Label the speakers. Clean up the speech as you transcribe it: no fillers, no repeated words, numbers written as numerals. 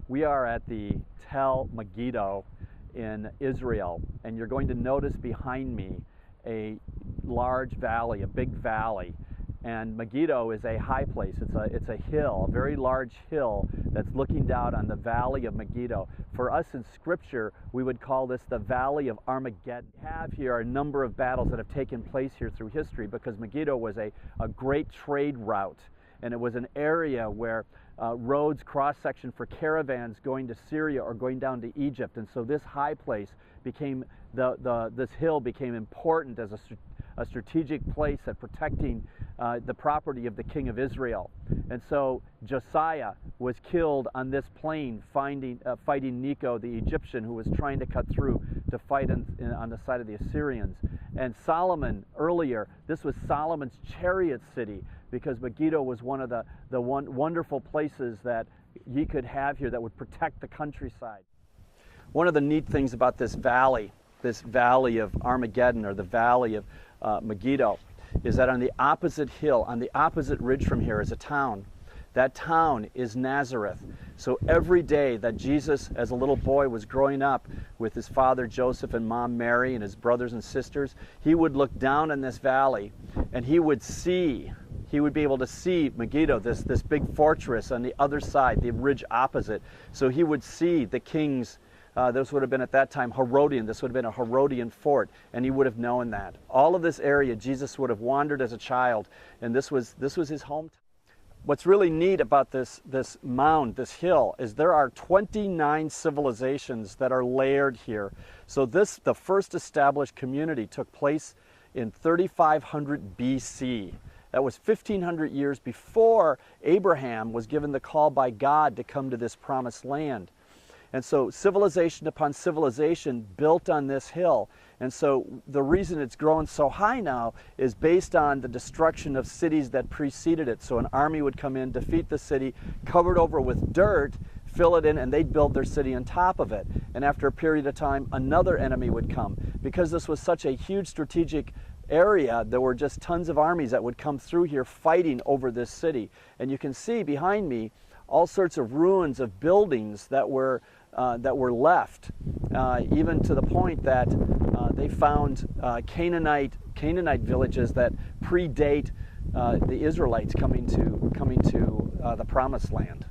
Speaker 1: We are at the Tel Megiddo in Israel, and you're going to notice behind me a large valley, a big valley. And Megiddo is a high place. It's a hill, a very large hill that's looking down on the valley of Megiddo. For us in Scripture, we would call this the Valley of Armageddon. We have here a number of battles that have taken place here through history because Megiddo was a great trade route, and it was an area where roads cross-section for caravans going to Syria or going down to Egypt. And so this high place became, this hill became important as a strategic place at protecting the property of the king of Israel. And so Josiah was killed on this plain fighting Necho the Egyptian, who was trying to cut through to fight on the side of the Assyrians. And Solomon, earlier, this was Solomon's chariot city, because Megiddo was one of the wonderful places that ye could have here that would protect the countryside. One of the neat things about this valley of Armageddon, or the valley of Megiddo, is that on the opposite hill, on the opposite ridge from here, is a town. That town is Nazareth. So every day that Jesus, as a little boy, was growing up with his father Joseph and mom Mary and his brothers and sisters, he would look down in this valley and he would be able to see Megiddo, this big fortress on the other side, the ridge opposite. So he would see the kings. This would have been at that time Herodian. This would have been a Herodian fort, and he would have known that. All of this area, Jesus would have wandered as a child, and this was his hometown. What's really neat about this mound, this hill, is there are 29 civilizations that are layered here. So the first established community took place in 3500 BC. That was 1,500 years before Abraham was given the call by God to come to this promised land. And so civilization upon civilization built on this hill. And so the reason it's grown so high now is based on the destruction of cities that preceded it. So an army would come in, defeat the city, cover it over with dirt, fill it in, and they'd build their city on top of it. And after a period of time, another enemy would come. Because this was such a huge strategic area, there were just tons of armies that would come through here fighting over this city. And you can see behind me all sorts of ruins of buildings that were left, even to the point that they found Canaanite villages that predate the Israelites coming to the Promised Land.